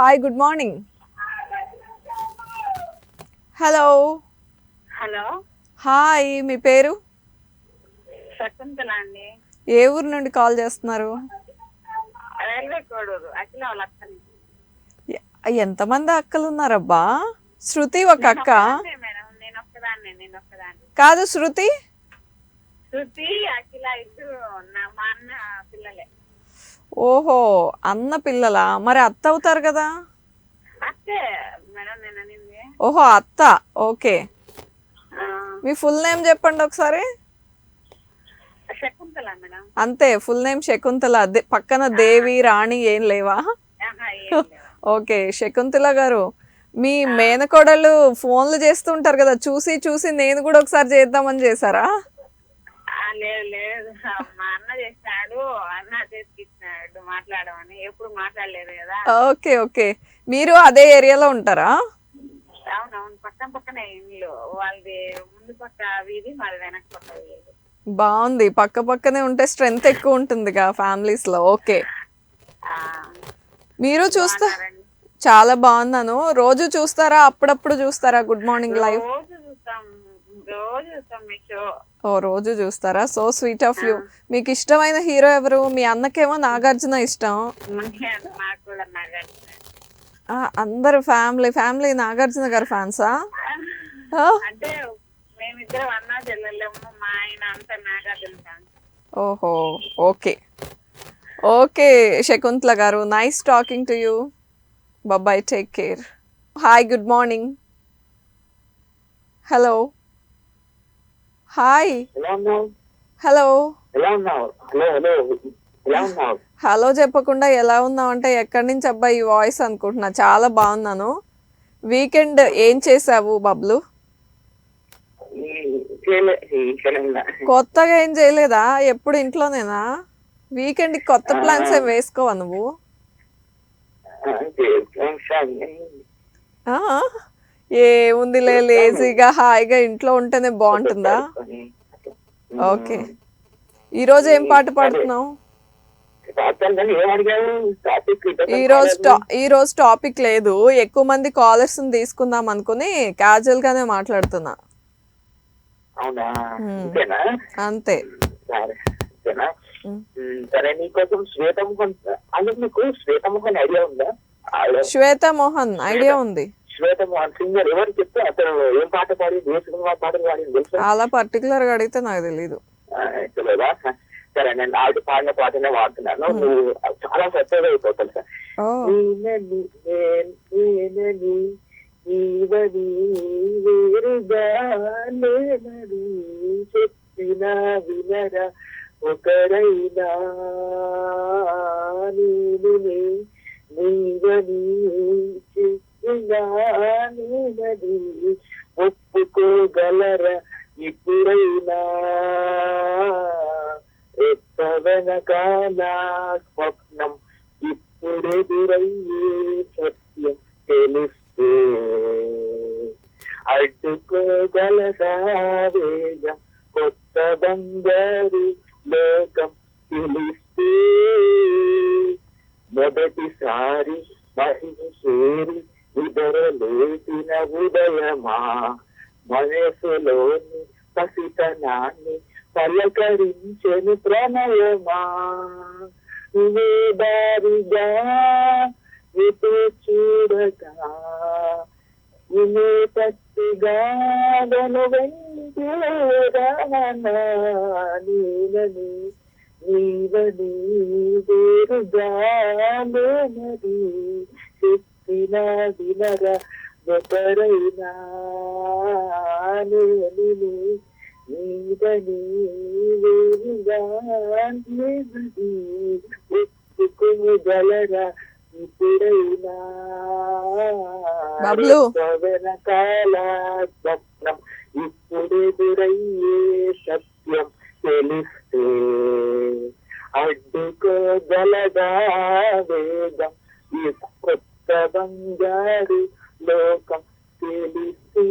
Hi good morning. Hello. Hello, hi మీ పేరు? శకుంతల అండి. ఏ ఊరు నుండి కాల్ చేస్తున్నారు? రైల్వే కోడూరు అఖిల వాళ్ళ అక్కని. ఎంతమంది అక్కలు ఉన్నారబ్బా? శృతి ఒక అక్క మేడం, నేను ఒక్కదాన్ని. కాదు శృతి. శృతి అఖిల ఇద్దరు మా అన్న పిల్లలే. ఓహో అన్న పిల్లలా? మరి అత్త అవుతారు కదా. అత్తే మేడం నేను అనింది. ఓహో అత్త. ఓకే, మీ ఫుల్ నేమ్ చెప్పండి ఒకసారి. శకుంతల మేడం. అంతే, ఫుల్ నేమ్ శకుంతల. పక్కన దేవి రాణి ఏం లేవా? ఓకే శకుంతల గారు, మీ మేనకోడలు ఫోన్లు చేస్తుంటారు కదా, చూసి చూసి నేను కూడా ఒకసారి చేద్దామని చేశారా? లేదు లేదు, మా అన్న చేస్తాడు, అన్న చేసినాడు మాట్లాడమని. ఎప్పుడు మాట్లాడలేదు కదా. ఓకే ఓకే, మీరు అదే ఏరియాలో ఉంటారా? అవునవును, పక్కనే ఇల్లు. వాళ్ళది ముందు పక్క వీధి, మాది వెనక పక్క వీధి. బాగుంది, పక్క పక్కనే ఉంటే స్ట్రెంగ్త్ ఎక్కువ ఉంటుందిగా ఫ్యామిలీస్ లో. ఓకే, మీరు చూస్తా. చాలా బాగున్నాను. రోజు చూస్తారా, అప్పుడప్పుడు చూస్తారా గుడ్ మార్నింగ్ లైవ్? రోజు చూస్తాం మీ షో. ఓ రోజు చూస్తారా? So sweet of you. మీకు ఇష్టమైన హీరో ఎవరు? మీ అన్నకేమో నాగార్జున ఇష్టం. నాకు కూడా నాగార్జున. అందరు ఫ్యామిలీ నాగార్జున గారు ఫ్యాన్సా? అంటే మేమిద్దరం అన్నా చెల్లెళ్ళము, మా ఆయన అంతా నాగార్జున ఫ్యాన్స్. ఓహో okay okay Shakuntala garu, nice talking to you. Bye, take care. Hi good morning. Hello. Hi. Hello. Hello చెప్పకుండా ఎలా ఉన్నావు అంటే ఎక్కడి నుంచి అబ్బా ఈ వాయిస్ అనుకుంటున్నా. చాలా బాగున్నాను. వీకెండ్ ఏం చేసావు బబ్లు? కొత్తగా ఏం చేయలేదా? ఎప్పుడు ఇంట్లోనేనా? వీకెండ్ కొత్త ప్లాన్స్ ఏం వేసుకోవా నువ్వు? ఏముందిలే, లేజీగా హాయిగా ఇంట్లో ఉంటేనే బాగుంటుందా? ఓకే, ఈరోజు ఏం పాట పాడుతున్నావు? ఈరోజు టాపిక్ లేదు, ఎక్కువ మంది కాలర్స్ తీసుకుందాం అనుకుని క్యాజువల్ గానే మాట్లాడుతున్నా. అంతే. సరే, నీకోసం శ్వేతమోహన్, అందుకు నీకు శ్వేతమోహన్ ఐడియా ఉందా? శ్వేతమోహన్ ఐడియా ఉంది. శ్వేతమోహన్ సింగర్ ఎవరు చెప్తే అతను ఏం పాట పాడి, ఏ సినిమా పాటలు పాడి తెలుసా? అలా పర్టికులర్ గా అడిగితే నాకు తెలీదు. తెలియదా? సరే, నేను ఆవిడ పాడిన పాటనే వాడుతున్నాను. నువ్వు చాలా సత్యగా అయిపోతాను సార్. చెప్పిన వినరా ఒకరైనా నీవని చెప్పినా నీవని ఒప్పుకోగలరా ఇప్పుడైనా? వెనకాల స్వప్నం ఇప్పుడెదురయ్యే సత్యం తెలిస్తే అడ్డుకోగలదా వేగం కొత్త బంగారు లోకం తెలిస్తే? మొదటిసారి మహిళ చేరి నిద్రలేసిన ఉదయమా, మనసులోని పసితనాన్ని పలకరించెను ప్రణయమా? ఇవే దారిగా ఎటు చూడగా ఇవే పచ్చిగా నీలని నీవని వేరుగా లేనది చెప్పిన వినరా ఒకరైనా? నీవని వేరుగా లేనది ఒప్పుకోగలరా ఇప్పుడైనా? వెనకాల స్వప్నం ఇప్పుడెదురయ్యే సత్యం తెలిస్తే అడ్డుకోగలదా వేగం ఈ కొత్త బంగారు లోకం తెలిస్తే?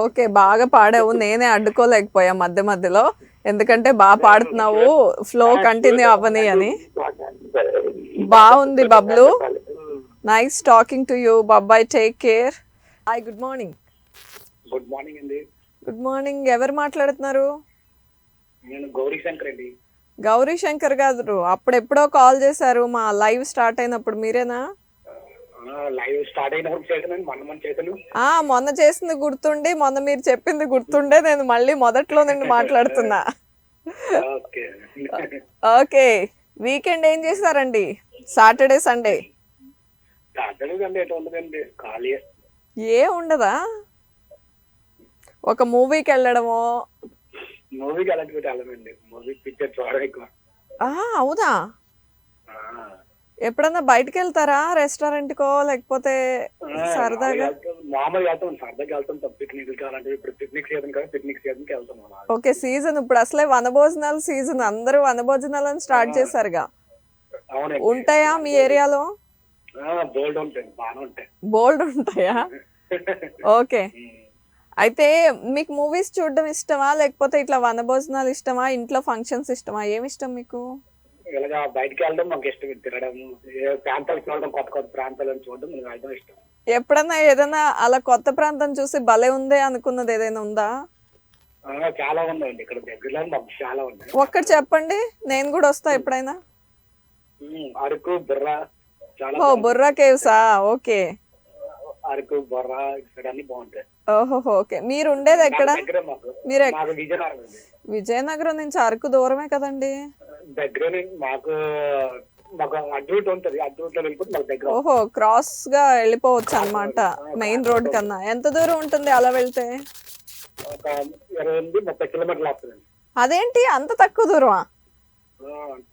ఓకే, బాగా పాడావు. నేనే అడ్డుకోలేకపోయా మధ్య మధ్యలో, ఎందుకంటే బాగా పాడుతున్నావు, ఫ్లో కంటిన్యూ అవ్వని అని. బాగుంది Bablu. Nice talking to you బాబాయ్, take care. Hi, good morning. Good morning అండి. Good morning. ఎవరు మాట్లాడుతున్నారు? నేను గౌరీ శంకర్ అండి. గౌరీ శంకర్ గారు అప్పుడెప్పుడో కాల్ చేశారు మా లైవ్ స్టార్ట్ అయినప్పుడు, మీరేనా? లైవ్ స్టార్ట్ అయినప్పుడు చేశాను, మొన్న చేశాను. మొన్న చేసింది గుర్తుండి, మొన్న మీరు చెప్పింది గుర్తుండే నేను మళ్ళీ మొదట్లో నుండి మాట్లాడుతున్నా. ఓకే. ఓకే, వీకెండ్ ఏం చేశారండి? సాటర్డే సండే సాటర్డే అండి ఎటు ఉండదండి, ఖాళీ. ఏ ఉండదా? ఒక మూవీకి వెళ్ళడమో? మూవీకి అలాంటి వెళ్ళమండి, మూవీ పిక్చర్ చూడడం ఎక్కువ. అవునా? ఎప్పుడన్నా బయటకు వెళ్తారా రెస్టారెంట్కో, లేకపోతే సరదాగా? మామూలుగా వెళ్తాం, సరదాగా వెళ్తాం. పిక్నిక్ కావాలంటే ఇప్పుడు పిక్నిక్ సీజన్ కదా, పిక్నిక్ సీజన్ కి వెళ్తాం. ఓకే, సీజన్ ఇప్పుడు అసలే వనభోజనాల సీజన్, అందరూ వనభోజనాలను స్టార్ట్ చేశారుగా. అవునండి. ఉంటాయా మీ ఏరియాలో? బోల్డ్ ఉంటాయి, బాగానే ఉంటాయి. బోల్డ్ ఉంటాయా? ఓకే. అయితే మీకు మూవీస్ చూడడం ఇష్టమా, లేకపోతే ఇట్లా వనభోజనాలు ఇష్టమా, ఇంట్లో ఫంక్షన్స్ ఇష్టమా? ఏమి ఇష్టం మీకు? ఇలాగా బయటకి వెళ్ళడం మాకు ఇష్టం, తిరగడం, ప్రాంతాలు చూడడం, కొత్త కొత్త ప్రాంతాలను చూడడం నాకు అయితే ఇష్టం. ఎప్పుడన్నా ఏదైనా అలా కొత్త ప్రాంతం చూసి భలే ఉందే అనుకున్నది ఏదైనా ఉందా? చాలా ఉన్నాయండి, ఇక్కడ దగ్గరలో మాకు చాలా ఉన్నాయి. ఒక్కటి చెప్పండి, నేను కూడా వస్తా ఎప్పుడైనా. అరకు, బుర్రా, చాలా. బుర్రా కేవ్సా? ఓకే. అరకు, బుర్రా ఇక్కడ అన్ని బాగుంటాయి. ఓహో, ఓకే. మీరు ఉండేది ఎక్కడ? మీరు విజయనగరం. విజయనగరం నుంచి అరకు దూరమే కదండి. దగ్గరనే మాకు, మాకు అడ్రూట్ ఉంటుంది, అడ్రూట్ లో వెళ్ళిపోతే మాకు దగ్గర. ఓహో, క్రాస్ గా వెళ్ళిపోవచ్చు అన్నమాట మెయిన్ రోడ్ కన్నా. ఎంత దూరం ఉంటుంది అలా వెళ్తే? ఒక 28-30 కిలోమీటర్లు వస్తుంది. అదేంటి అంత తక్కువ దూరమా?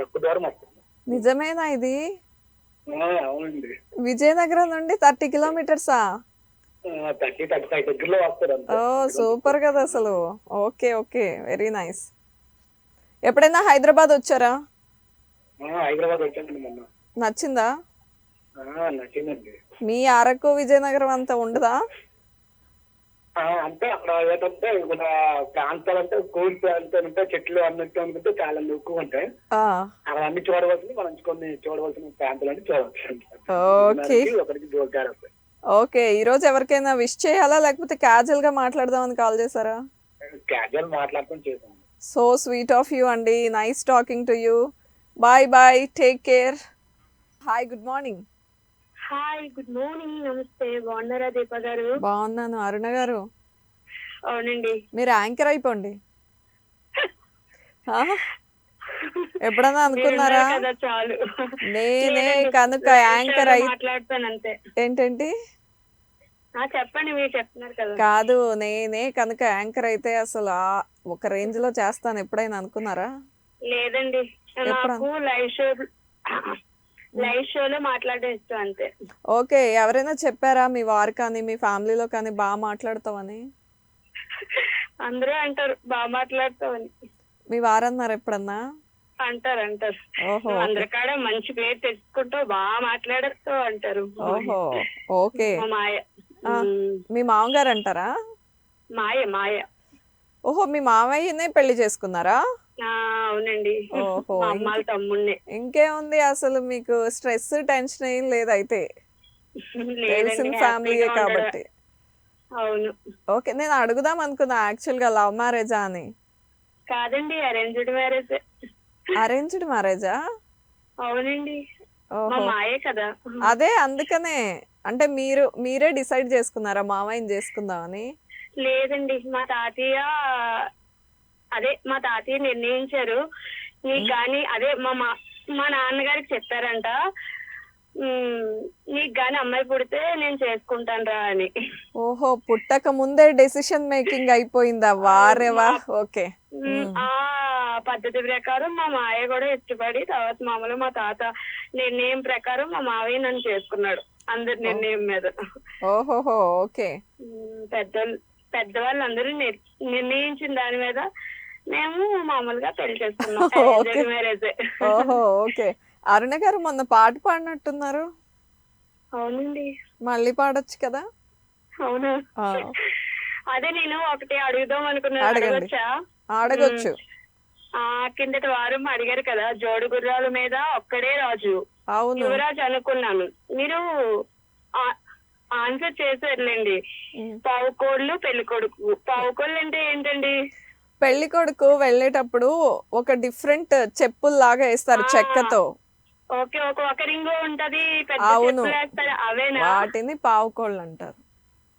తక్కువ దూరం వస్తుంది. నిజమేనా ఇది? అవునండి. విజయనగరం నుండి 30 కిలోమీటర్సా? 30-35 దగ్గరలో వస్తారు. ఓ సూపర్ కదా అసలు. Okay okay, very nice. ఎప్పుడైనా హైదరాబాద్ వచ్చారా? హైదరాబాద్ వచ్చానండి మొన్న. నచ్చిందా? నచ్చిందండి. మీ అరకు విజయనగరం అంతా ఉండదా? అంటే అక్కడ ఏంటంటే ఇక్కడ ప్రాంతాలు అంటే కూల్ ప్రాంతాలు ఉంటాయి, చెట్లు అన్నట్టు అనుకుంటే చాలా ఎక్కువ ఉంటాయి. అక్కడ అన్ని చూడవలసింది, మనం కొన్ని చూడవలసిన ప్రాంతాలు అన్ని చూడవచ్చు. ఓకే ఒకరికి దూరం. ఓకే, ఈ రోజు ఎవరికైనా విష్ చేయాలా, లేకపోతే క్యాజువల్ గా మాట్లాడదామని కాల్ చేశారా? క్యాజువల్ మాట్లాడుతూ చేశాను. సో స్వీట్ ఆఫ్ యూ అండి, nice talking to you. Bye bye, take care. Hi, good morning. Hi, good morning. నమస్తే, బాగున్నారా దీప గారు? బాగున్నాను. అరుణ గారు? అవునండి. మీరు యాంకర్ అయిపోండి. ఎప్పుడన్నా అనుకున్నారా? చాలు, నేనే కనుక యాంకర్ అయి మాట్లాడతాను అంతే. ఏంటండి? చెప్పండి, మీరు చెప్తున్నారు కదా. కాదు, నేనే కనుక యాంకర్ అయితే అసలు ఒక రేంజ్ లో చేస్తాను. ఎప్పుడైనా అనుకున్నారా? లేదండి, నాకు లైవ్ షోలో మాట్లాడడం ఇష్టం అంతే. ఓకే, ఎవరైనా చెప్పారా మీ వారు కానీ మీ ఫ్యామిలీలో కానీ బాగా మాట్లాడతావని? అందరూ అంటారు బాగా మాట్లాడతావని. మీ వారు అన్నారు ఎప్పుడన్నా? అంటారు. ఓహో, అందరికాడ మంచి పేరు తెచ్చుకుంటావు, బాగా మాట్లాడతావు అంటారు. ఓహో, ఓకే. మాయ. మీ మామగారు అంటారా? మాయ. ఓహో, మీ మామయ్యనే పెళ్లి చేసుకున్నారా? అవునండి. ఓహో, అమ్మాయి తమ్ముడిని. ఇంకేముంది, అసలు మీకు స్ట్రెస్ టెన్షన్ ఏం లేదైతే, తెలిసిన ఫ్యామిలీయే కాబట్టి. అవును. ఓకే, నేను అడుగుదాం అనుకున్నా యాక్చువల్ గా లవ్ మ్యారేజా అని. కాదండి, అరేంజ్డ్ మ్యారేజ్. అరేంజ్డ్ మ్యారేజా? అవునండి. ఓహో, మాయే కదా. అదే అందుకనే, అంటే మీరే డిసైడ్ చేసుకున్నారా మామయ్యని చేసుకుందామని? లేదండి, మా తాతయ్య నిర్ణయించారు. నీకు కానీ మా నాన్నగారికి చెప్పారంట, నీకు గాని అమ్మాయి పుడితే నేను చేసుకుంటాను రా అని. ఓహో, పుట్టక ముందే డెసిషన్ మేకింగ్ అయిపోయిందా? వారేవా. ఓకే. ఆ పద్ధతి ప్రకారం మా మాయ కూడా ఇష్టపడి తర్వాత మామూలు మా తాత నిర్ణయం ప్రకారం మా మావయ్య నన్ను చేసుకున్నాడు, అందరి నిర్ణయం మీద. ఓహోహో, ఓకే. పెద్దవాళ్ళు అందరూ నిర్ణయించిన దాని మీద మేము మామూలుగా పెళ్లి చేసుకున్నాం. మ్యారేజ్. ఓహో, ఓకే. అరుణ గారు మొన్న పాట పాడినట్టున్నారు? అవునండి. మళ్ళీ పాడొచ్చు కదా? అవునా? అదే నేను ఒకటి అడుగుదాం అనుకున్నాను. అడగొచ్చు. కిందటి వారం అడిగారు కదా, జోడు గుర్రాల మీద ఒక్కడే రాజు, అవును, యువరాజు అనుకున్నాను. మీరు ఆన్సర్ చేశారులేండి. ఉమ్. పావుకోళ్ళు పెళ్లి కొడుకు. పావుకోళ్ళు అంటే ఏంటండి? పెళ్లి కొడుకు వెళ్ళేటప్పుడు ఒక డిఫరెంట్ చెప్పుల్లాగా వేస్తారు చెక్కతో. ఓకే, ఒక రింగ్ ఉంటది, పెద్ద అవును. చెప్పులు వేస్తారు, అవేనా? వాటిని పావుకోళ్ళు అంటారు.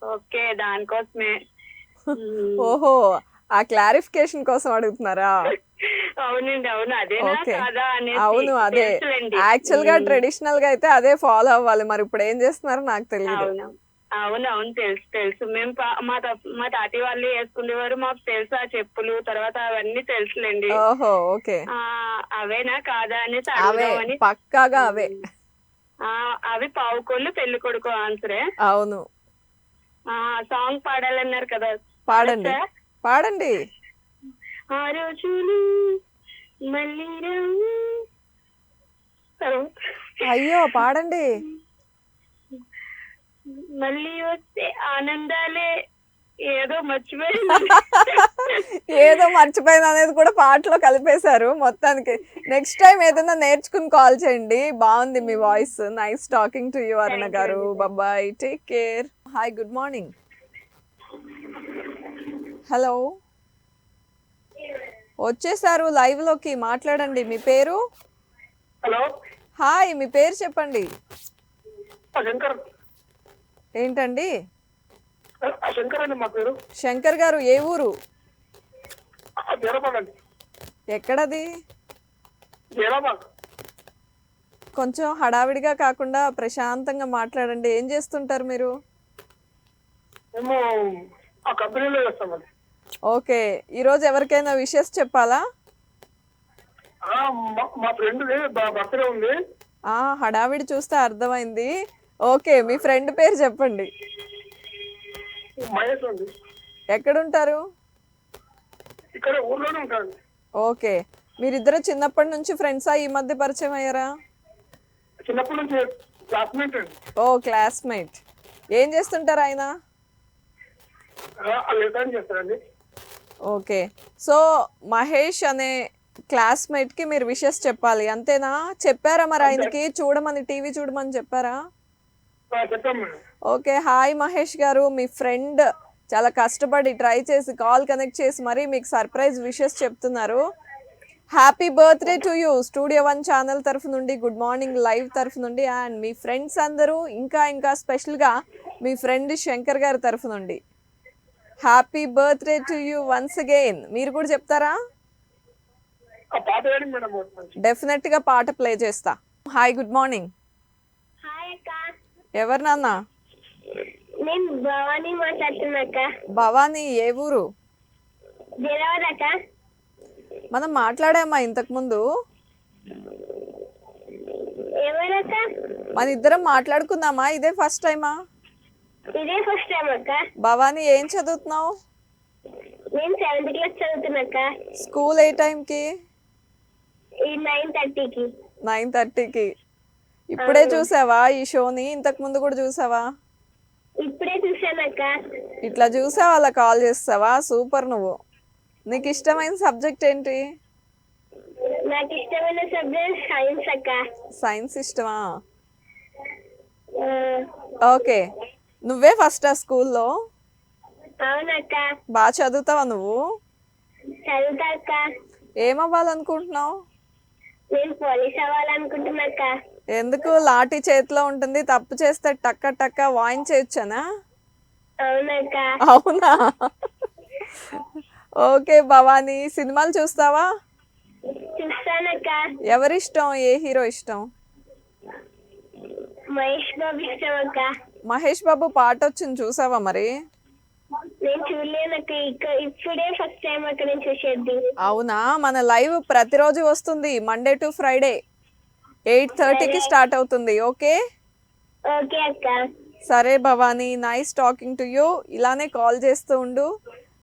ఓకే, దానికోసమే. ఓహో, ఆ క్లారిఫికేషన్ కోసం అడుగుతున్నారా? అవునండి, అవును, అదేనా ఓకే. కాదా అనేసి. అవును, అదే. తెలుసులేండి. యాక్చువల్ గా ట్రెడిషనల్ గా అయితే అదే ఫాలో అవ్వాలి. మరి ఇప్పుడు ఏం చేస్తున్నారో నాకు తెలియదు. అవును, అవును, అవును, తెలుసు తెలుసు. మేము మా తాతయ్య వాళ్ళు వేసుకునేవారు, మాకు తెలుసు ఆ చెప్పులు, తర్వాత అవన్నీ తెలుసులేండి. ఓహో, ఓకే. అవేనా కాదా అనేసి అవే, అడుగుదామని. పక్కాగా అవే. అవి పావుకోళ్ళు పెళ్లి కొడుకు ఆన్సరే. అవును. సాంగ్ పాడాలన్నారు కదా, పాడండి, పాడొచ్చా? పాడండి. ఆ రోజులు మళ్ళీ రావు. అయ్యో, పాడండి. మళ్ళీ వస్తే ఆనందాలే, ఏదో మర్చిపోయింది. ఏదో మర్చిపోయింది అనేది కూడా పాటలో కలిపేశారు మొత్తానికి. నెక్స్ట్ టైం ఏదైనా నేర్చుకుని కాల్ చేయండి. బాగుంది మీ voice. Nice talking to you Aruna గారు. Bye, take care. Hi, good morning. Hello, వచ్చేసారు లైవ్ లోకి, మాట్లాడండి. మీ పేరు? హలో, హాయ్, మీ పేరు చెప్పండి. శంకర్. ఏంటండి? శంకర్ అండి మా పేరు. శంకర్ గారు, ఏ ఊరు? జైరాబాద్ అండి. ఎక్కడది? జైరాబాద్. కొంచెం హడావిడిగా కాకుండా ప్రశాంతంగా మాట్లాడండి. ఏం చేస్తుంటారు మీరు? మేము ఆ కంపెనీలో చేస్తామండి. ఓకే, ఈరోజు ఎవరికైనా విషెస్ చెప్పాలా? మా ఫ్రెండ్ బర్త్డే ఉంది. హడావిడి చూస్తే అర్థమైంది. ఓకే, మీ ఫ్రెండ్ పేరు చెప్పండి. మహేష్ ఉంది. ఎక్కడుంటారు? ఇక్కడ ఊర్లోనే ఉంటాడు. ఓకే, మీరిద్దరు చిన్నప్పటి నుంచి ఫ్రెండ్సా? ఈ మధ్య పరిచయం అయ్యారా? చిన్నప్పటి నుంచి క్లాస్మేట్ అండి. ఓ, క్లాస్మేట్. ఏం చేస్తుంటారు ఆయన? వ్యవసాయం చేస్తారండి. ఓకే, సో మహేష్ అనే క్లాస్మేట్కి మీరు విషెస్ చెప్పాలి, అంతేనా? చెప్పారా మరి ఆయనకి చూడమని, టీవీ చూడమని చెప్పారా? చెప్పాం మేడం. ఓకే, హాయ్ మహేష్ గారు. మీ ఫ్రెండ్ చాలా కష్టపడి ట్రై చేసి కాల్ కనెక్ట్ చేసి మరీ మీకు సర్ప్రైజ్ విషెస్ చెప్తున్నారు. Happy birthday to you studio 1 channel తరఫు నుండి, గుడ్ మార్నింగ్ లైవ్ తరఫు నుండి, అండ్ మీ ఫ్రెండ్స్ అందరూ, ఇంకా స్పెషల్గా మీ ఫ్రెండ్ శంకర్ గారి తరఫు నుండి happy birthday to you once again. మీరు కూడా చెప్తారా? పాట వేయండి మేడం. డెఫినెట్గా పాట ప్లే చేస్తా. Hi, good morning. హాయ్ అక్క, ఎవరు నాన్న? నేను భవానీ మాట్లాడుతున్నాక. భవానీ, ఏ ఊరు? జైరాబాద్ అక్క. మనం మాట్లాడామా ఇంతకుముందు? ఎవరక్క? మన ఇద్దరం మాట్లాడుకుందామా? ఇదే ఫస్ట్ టైమా? ఇదే ఫస్ట్ టైం అక్క. భవానీ, ఏం చదువుతున్నావు? నేను 7th క్లాస్ చదువుతున్నాక. స్కూల్ ఏ టైంకి? ఈ 9:30కి. 9:30కి. ఇప్పుడే చూసావా ఈ షోని? ఇంతకు ముందు కూడా చూసావా? ఇప్పుడే చూసానక్క. ఇట్లా చూసావా అలా కాల్ చేస్తావా? సూపర్. నువ్వు, నీకు ఇష్టమైన సబ్జెక్ట్ ఏంటి? నాకు ఇష్టమైన సబ్జెక్ట్ సైన్స్ అక్క. సైన్స్ ఇష్టమా? ఓకే, నువ్వే ఫస్ట్ ఆ స్కూల్లో? అవునక్క. బాగా చదువుతావా నువ్వు? చదువుతా అక్క. ఏమవ్వాలనుకుంటున్నావు? నేను పోలీస్ అవ్వాలనుకుంటున్నాక. ఎందుకు? లాఠీ చేతిలో ఉంటుంది, తప్పు చేస్తే టక్క టక్క వాయించేయొచ్చనా? అవునక్క. అవునా? ఓకే భవానీ, సినిమాలు చూస్తావా? చూస్తానక్క. ఎవరిష్టం? ఏ హీరో ఇష్టం? మహేష్ బాబు ఇష్టం అక్క. మహేష్ బాబు పాట వచ్చింది, చూసావా మరి? నేను చూడలేనక్క. ఇప్పుడే ఫస్ట్ టైం అక్క నేను చూసేది. అవునా? మన లైవ్ ప్రతిరోజు వస్తుంది, మండే టు ఫ్రైడే 8:30కి స్టార్ట్ అవుతుంది. ఓకే ఓకే అక్క. సరే Bhavani, nice talking to you. ఇలానే కాల్ చేస్తూ ఉండు.